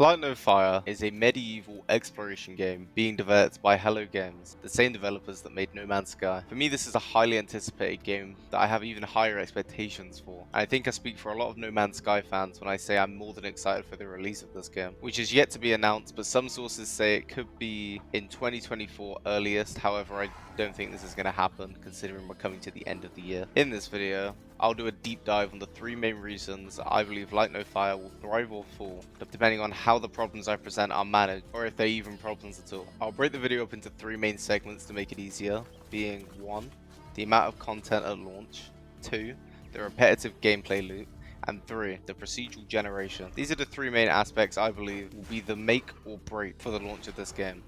Light No Fire is a medieval exploration game being developed by Hello Games, the same developers that made No Man's Sky. For me, this is a highly anticipated game that I have even higher expectations for. And I think I speak for a lot of No Man's Sky fans when I say I'm more than excited for the release of this game, which is yet to be announced, but some sources say it could be in 2024 earliest. However, I don't think this is going to happen considering we're coming to the end of the year. In this video, I'll do a deep dive on the three main reasons I believe Light No Fire will thrive or fall, depending on how the problems I present are managed, or if they're even problems at all. I'll break the video up into three main segments to make it easier, being 1. The amount of content at launch, 2. The repetitive gameplay loop, and 3. The procedural generation. These are the three main aspects I believe will be the make or break for the launch of this game.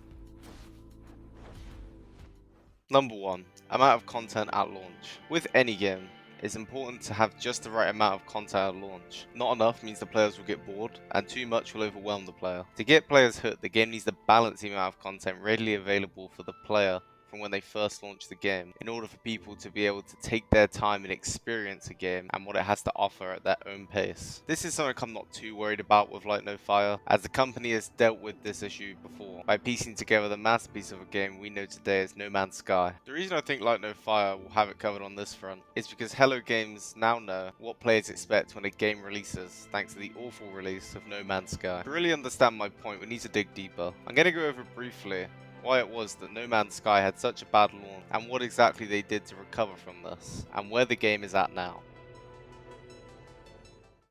Number 1. Amount of content at launch. With any game, it's important to have just the right amount of content at launch. Not enough means the players will get bored, and too much will overwhelm the player. To get players hooked, the game needs to balance the amount of content readily available for the player from when they first launch the game, in order for people to be able to take their time and experience a game and what it has to offer at their own pace. This is something I'm not too worried about with Light No Fire, as the company has dealt with this issue before by piecing together the masterpiece of a game we know today as No Man's Sky. The reason I think Light No Fire will have it covered on this front is because Hello Games now know what players expect when a game releases, thanks to the awful release of No Man's Sky. To really understand my point, we need to dig deeper. I'm going to go over briefly why it was that No Man's Sky had such a bad launch, and what exactly they did to recover from this, and where the game is at now.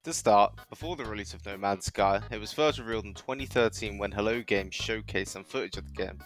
To start, before the release of No Man's Sky, it was first revealed in 2013 when Hello Games showcased some footage of the game.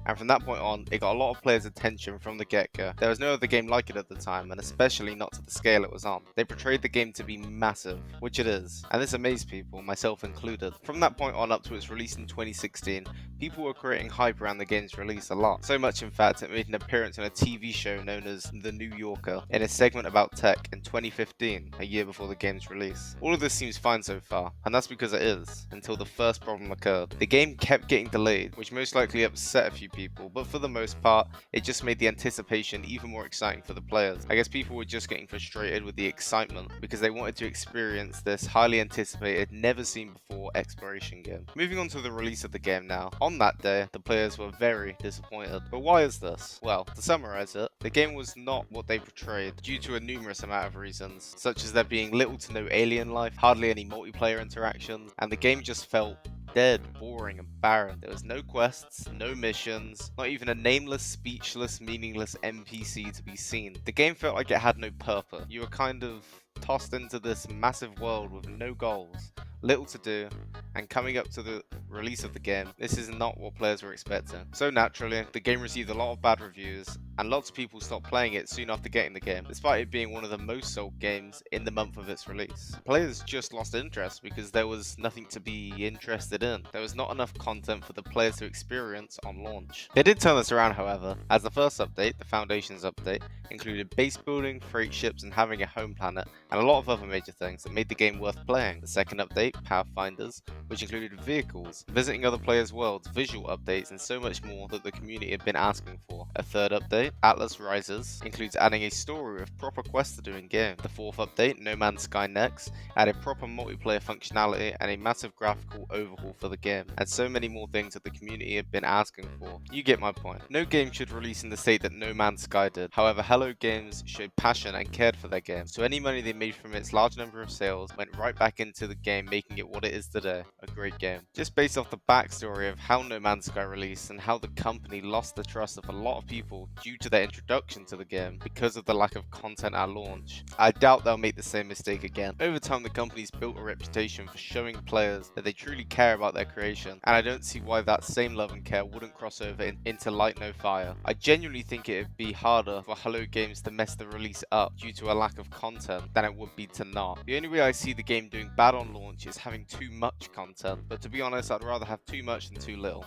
And from that point on, it got a lot of players' attention from the get-go. There was no other game like it at the time, and especially not to the scale it was on. They portrayed the game to be massive, which it is, and this amazed people, myself included. From that point on up to its release in 2016, people were creating hype around the game's release a lot. So much in fact, it made an appearance on a TV show known as The New Yorker, in a segment about tech in 2015, a year before the game's release. All of this seems fine so far, and that's because it is, until the first problem occurred. The game kept getting delayed, which most likely upset a few people, but for the most part, it just made the anticipation even more exciting for the players. I guess people were just getting frustrated with the excitement because they wanted to experience this highly anticipated, never seen before exploration game. Moving on to the release of the game now. On that day, the players were very disappointed. But why is this? Well, to summarize it, the game was not what they portrayed due to a numerous amount of reasons, such as there being little to no alien life, hardly any multiplayer interactions, and the game just felt dead, boring, and barren. There was no quests, no missions, not even a nameless, speechless, meaningless NPC to be seen. The game felt like it had no purpose. You were kind of tossed into this massive world with no goals, little to do, and coming up to the release of the game, this is not what players were expecting. So naturally, the game received a lot of bad reviews, and lots of people stopped playing it soon after getting the game, despite it being one of the most sold games in the month of its release. Players just lost interest because there was nothing to be interested in. There was not enough content for the players to experience on launch. They did turn this around, however, as the first update, the Foundations update, included base building, freight ships, and having a home planet, and a lot of other major things that made the game worth playing. The second update, Pathfinders, which included vehicles, visiting other players' worlds, visual updates, and so much more that the community had been asking for. A third update, Atlas Rises, includes adding a story with proper quests to do in game. The fourth update, No Man's Sky Next, added proper multiplayer functionality and a massive graphical overhaul for the game, and so many more things that the community had been asking for. You get my point. No game should release in the state that No Man's Sky did. However, Hello Games showed passion and cared for their game, so any money they made from its large number of sales went right back into the game, making it what it is today, a great game. Just based off the backstory of how No Man's Sky released and how the company lost the trust of a lot of people due to their introduction to the game because of the lack of content at launch, I doubt they'll make the same mistake again. Over time, the company's built a reputation for showing players that they truly care about their creation, and I don't see why that same love and care wouldn't cross over into Light No Fire. I genuinely think it would be harder for Hello Games to mess the release up due to a lack of content than it would be to not. The only way I see the game doing bad on launch is having too much content, but to be honest, I'd rather have too much than too little.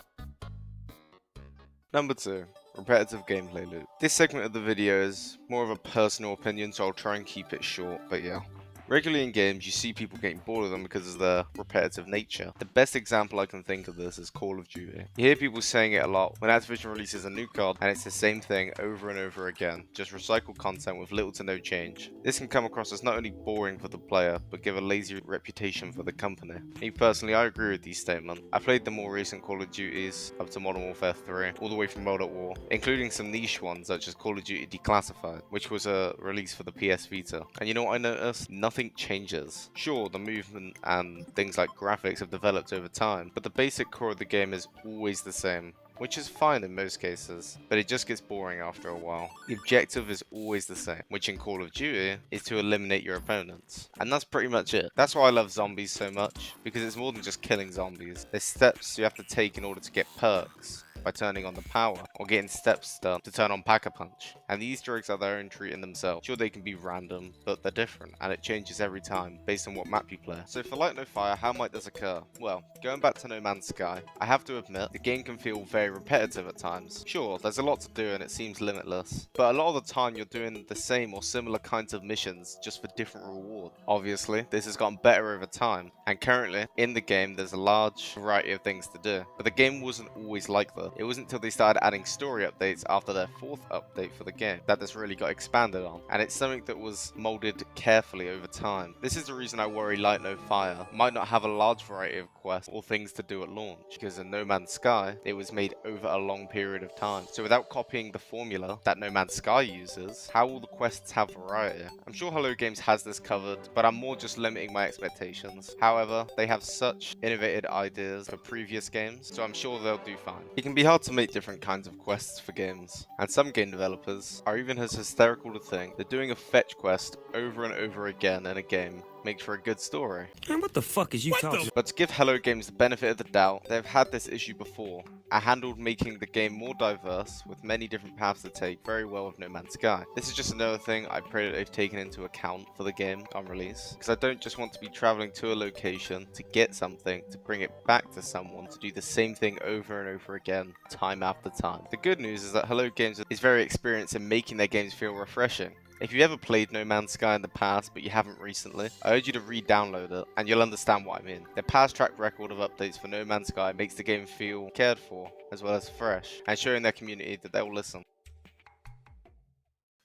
Number 2. Repetitive gameplay loop. This segment of the video is more of a personal opinion, so I'll try and keep it short, but yeah. Regularly in games, you see people getting bored of them because of their repetitive nature. The best example I can think of this is Call of Duty. You hear people saying it a lot when Activision releases a new COD and it's the same thing over and over again, just recycled content with little to no change. This can come across as not only boring for the player, but give a lazy reputation for the company. Me personally, I agree with these statements. I played the more recent Call of Duties up to Modern Warfare 3, all the way from World at War, including some niche ones such as Call of Duty Declassified, which was a release for the PS Vita. And you know what I noticed? Nothing changes. Sure, the movement and things like graphics have developed over time, but the basic core of the game is always the same, which is fine in most cases, but it just gets boring after a while. The objective is always the same, which in Call of Duty is to eliminate your opponents. And that's pretty much it. That's why I love zombies so much, because it's more than just killing zombies. There's steps you have to take in order to get perks, by turning on the power, or getting steps done to turn on Pack-a-Punch. And the Easter eggs are their own treat in themselves. Sure, they can be random, but they're different, and it changes every time, based on what map you play. So for Light No Fire, how might this occur? Well, going back to No Man's Sky, I have to admit, the game can feel very repetitive at times. Sure, there's a lot to do and it seems limitless, but a lot of the time you're doing the same or similar kinds of missions, just for different reward. Obviously, this has gotten better over time, and currently, in the game, there's a large variety of things to do. But the game wasn't always like that. It wasn't until they started adding story updates after their 4th update for the game that this really got expanded on, and it's something that was molded carefully over time. This is the reason I worry Light No Fire might not have a large variety of quests or things to do at launch, because in No Man's Sky, it was made over a long period of time. So without copying the formula that No Man's Sky uses, how will the quests have variety? I'm sure Hello Games has this covered, but I'm more just limiting my expectations. However, they have such innovative ideas for previous games, so I'm sure they'll do fine. It can be hard to make different kinds of quests for games, and some game developers are even as hysterical to think that doing a fetch quest over and over again in a game makes for a good story. Man, what the fuck is you talking about? But to give Hello Games the benefit of the doubt, they've had this issue before, and handled making the game more diverse with many different paths to take very well with No Man's Sky. This is just another thing I pray that they've taken into account for the game on release, because I don't just want to be traveling to a location to get something, to bring it back to someone, to do the same thing over and over again, time after time. The good news is that Hello Games is very experienced in making their games feel refreshing. If you've ever played No Man's Sky in the past, but you haven't recently, I urge you to re-download it, and you'll understand what I mean. Their past track record of updates for No Man's Sky makes the game feel cared for, as well as fresh, and showing their community that they'll listen.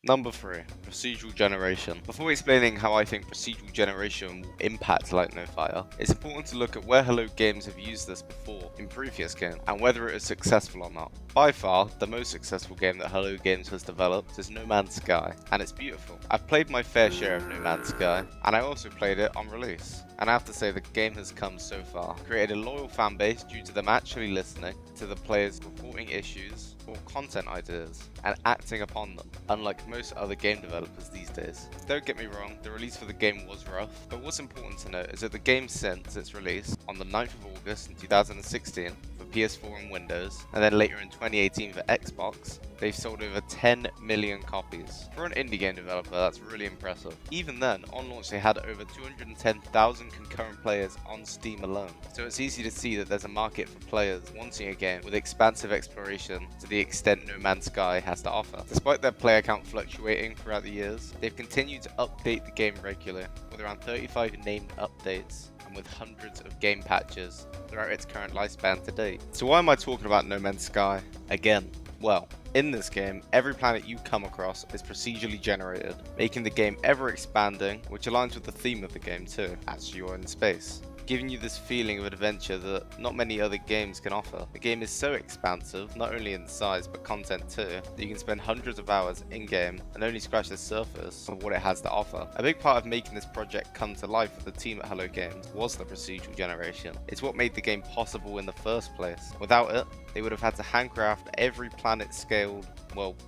Number 3, procedural generation. Before explaining how I think procedural generation will impact Light No Fire, it's important to look at where Hello Games have used this before in previous games, and whether it is successful or not. By far, the most successful game that Hello Games has developed is No Man's Sky, and it's beautiful. I've played my fair share of No Man's Sky, and I also played it on release. And I have to say the game has come so far, created a loyal fan base due to them actually listening to the players reporting issues or content ideas and acting upon them, unlike most other game developers these days. Don't get me wrong, the release for the game was rough, but what's important to note is that the game since its release on the 9th of August in 2016 for PS4 and Windows, and then later in 2018 for Xbox, they've sold over 10 million copies. For an indie game developer, that's really impressive. Even then, on launch they had over 210,000 concurrent players on Steam alone. So it's easy to see that there's a market for players wanting a game with expansive exploration to the extent No Man's Sky has to offer. Despite their player count fluctuating throughout the years, they've continued to update the game regularly, with around 35 named updates and with hundreds of game patches throughout its current lifespan to date. So why am I talking about No Man's Sky again? Well, in this game, every planet you come across is procedurally generated, making the game ever expanding, which aligns with the theme of the game too, as you are in space, giving you this feeling of adventure that not many other games can offer. The game is so expansive, not only in size but content too, that you can spend hundreds of hours in-game and only scratch the surface of what it has to offer. A big part of making this project come to life for the team at Hello Games was the procedural generation. It's what made the game possible in the first place. Without it, they would have had to handcraft every planet-scaled,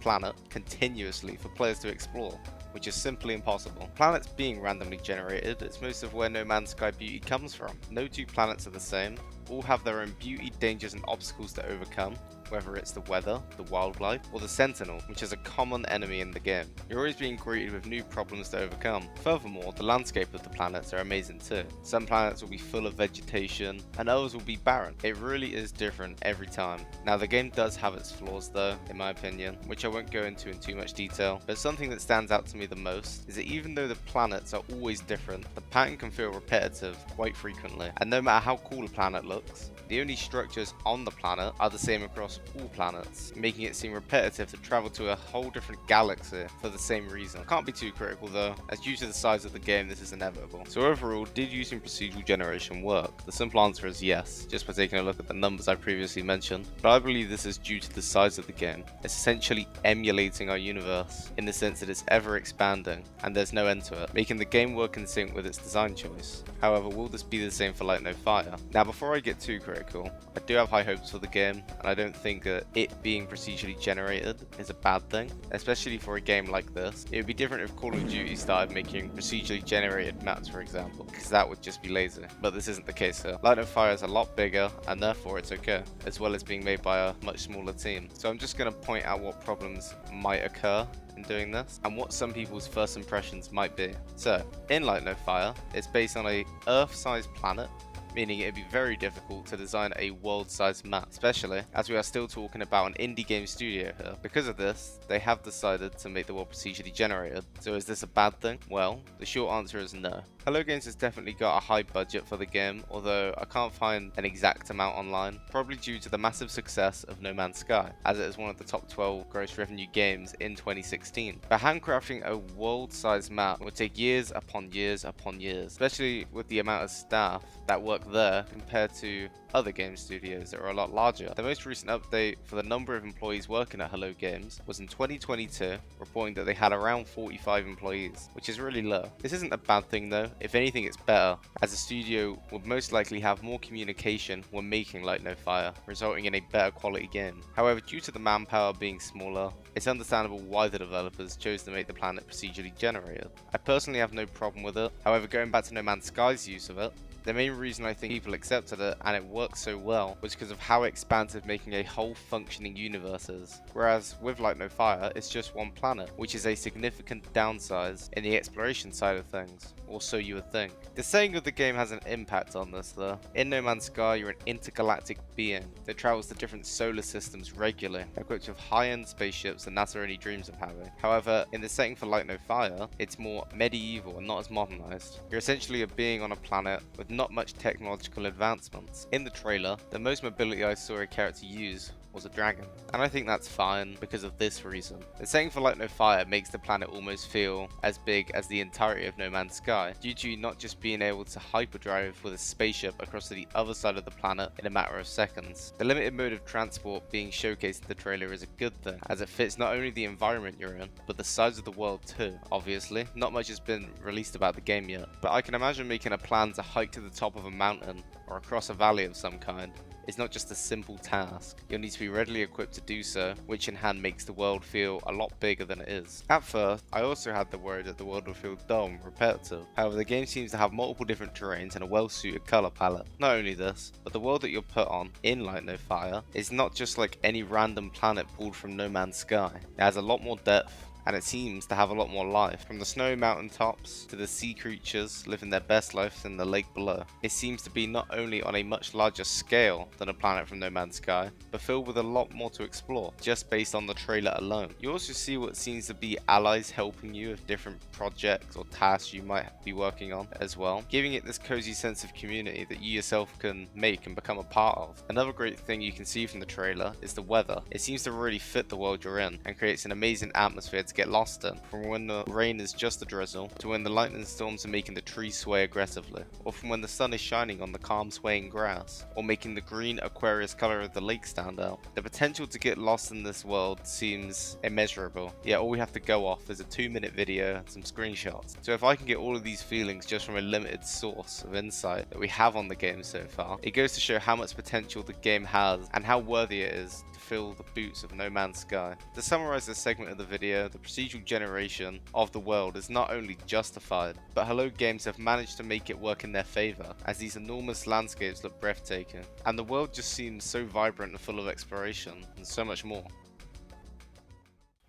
planet continuously for players to explore, which is simply impossible. Planets being randomly generated is most of where No Man's Sky beauty comes from. No two planets are the same, all have their own beauty, dangers and obstacles to overcome, whether it's the weather, the wildlife, or the sentinel, which is a common enemy in the game. You're always being greeted with new problems to overcome. Furthermore, the landscape of the planets are amazing too. Some planets will be full of vegetation, and others will be barren. It really is different every time. Now the game does have its flaws though, in my opinion, which I won't go into in too much detail, but something that stands out to me the most is that even though the planets are always different, the pattern can feel repetitive quite frequently, and no matter how cool a planet looks, the only structures on the planet are the same across all planets, making it seem repetitive to travel to a whole different galaxy for the same reason. Can't be too critical though, as due to the size of the game this is inevitable. So overall, did using procedural generation work? The simple answer is yes, just by taking a look at the numbers I previously mentioned, but I believe this is due to the size of the game. It's essentially emulating our universe, in the sense that it's ever expanding, and there's no end to it, making the game work in sync with its design choice. However, will this be the same for Light No Fire? Now before I get too critical, I do have high hopes for the game, and I don't think that it being procedurally generated is a bad thing, especially for a game like this. It would be different if Call of Duty started making procedurally generated maps, for example, because that would just be lazy, but this isn't the case here. Light No Fire is a lot bigger, and therefore it's okay, as well as being made by a much smaller team. So I'm just going to point out what problems might occur in doing this, and what some people's first impressions might be. So, in Light No Fire, it's based on a Earth-sized planet, meaning it'd be very difficult to design a world-sized map, especially as we are still talking about an indie game studio here. Because of this, they have decided to make the world procedurally generated. So is this a bad thing? Well, the short answer is no. Hello Games has definitely got a high budget for the game, although I can't find an exact amount online, probably due to the massive success of No Man's Sky, as it is one of the top 12 gross revenue games in 2016. But handcrafting a world-sized map would take years upon years upon years, especially with the amount of staff that work there compared to other game studios that are a lot larger. The most recent update for the number of employees working at Hello Games was in 2022, reporting that they had around 45 employees, which is really low. This isn't a bad thing though. If anything, it's better, as the studio would most likely have more communication when making Light No Fire, resulting in a better quality game. However, due to the manpower being smaller, it's understandable why the developers chose to make the planet procedurally generated. I personally have no problem with it. However, going back to No Man's Sky's use of it, the main reason I think people accepted it and it worked so well was because of how expansive making a whole functioning universe is. Whereas with Light No Fire, it's just one planet, which is a significant downsize in the exploration side of things, or so you would think. The saying of the game has an impact on this though. In No Man's Sky, you're an intergalactic being that travels to different solar systems regularly, equipped with high-end spaceships that NASA only dreams of having. However, in the setting for Light No Fire, it's more medieval and not as modernized. You're essentially a being on a planet with not much technological advancements. In the trailer, the most mobility I saw a character use was a dragon, and I think that's fine because of this reason. The setting for Light No Fire makes the planet almost feel as big as the entirety of No Man's Sky, due to you not just being able to hyperdrive with a spaceship across to the other side of the planet in a matter of seconds. The limited mode of transport being showcased in the trailer is a good thing, as it fits not only the environment you're in, but the size of the world too. Obviously, not much has been released about the game yet, but I can imagine making a plan to hike to the top of a mountain or across a valley of some kind. It's not just a simple task. You'll need to be readily equipped to do so, which in hand makes the world feel a lot bigger than it is. At first, I also had the worry that the world would feel dull and repetitive. However, the game seems to have multiple different terrains and a well-suited colour palette. Not only this, but the world that you're put on in Light No Fire is not just like any random planet pulled from No Man's Sky. It has a lot more depth, and it seems to have a lot more life. From the snowy mountaintops to the sea creatures living their best lives in the lake below. It seems to be not only on a much larger scale than a planet from No Man's Sky, but filled with a lot more to explore, just based on the trailer alone. You also see what seems to be allies helping you with different projects or tasks you might be working on as well, giving it this cozy sense of community that you yourself can make and become a part of. Another great thing you can see from the trailer is the weather. It seems to really fit the world you're in and creates an amazing atmosphere to get lost in, from when the rain is just a drizzle to when the lightning storms are making the trees sway aggressively, or from when the sun is shining on the calm swaying grass, or making the green Aquarius color of the lake stand out. The potential to get lost in this world seems immeasurable, yet all we have to go off is a 2-minute video and some screenshots. So if I can get all of these feelings just from a limited source of insight that we have on the game so far, it goes to show how much potential the game has and how worthy it is to fill the boots of No Man's Sky. To summarize this segment of the video, the procedural generation of the world is not only justified, but Hello Games have managed to make it work in their favour, as these enormous landscapes look breathtaking, and the world just seems so vibrant and full of exploration, and so much more.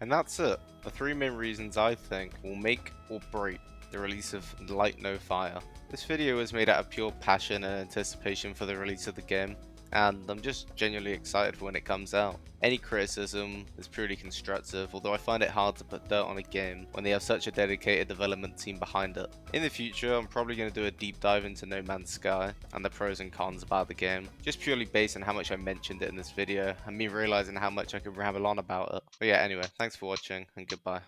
And that's it, the 3 main reasons I think will make or break the release of Light No Fire. This video was made out of pure passion and anticipation for the release of the game, and I'm just genuinely excited for when it comes out. Any criticism is purely constructive, although I find it hard to put dirt on a game when they have such a dedicated development team behind it. In the future, I'm probably going to do a deep dive into No Man's Sky and the pros and cons about the game, just purely based on how much I mentioned it in this video and me realizing how much I could ramble on about it. But yeah, anyway, thanks for watching and goodbye.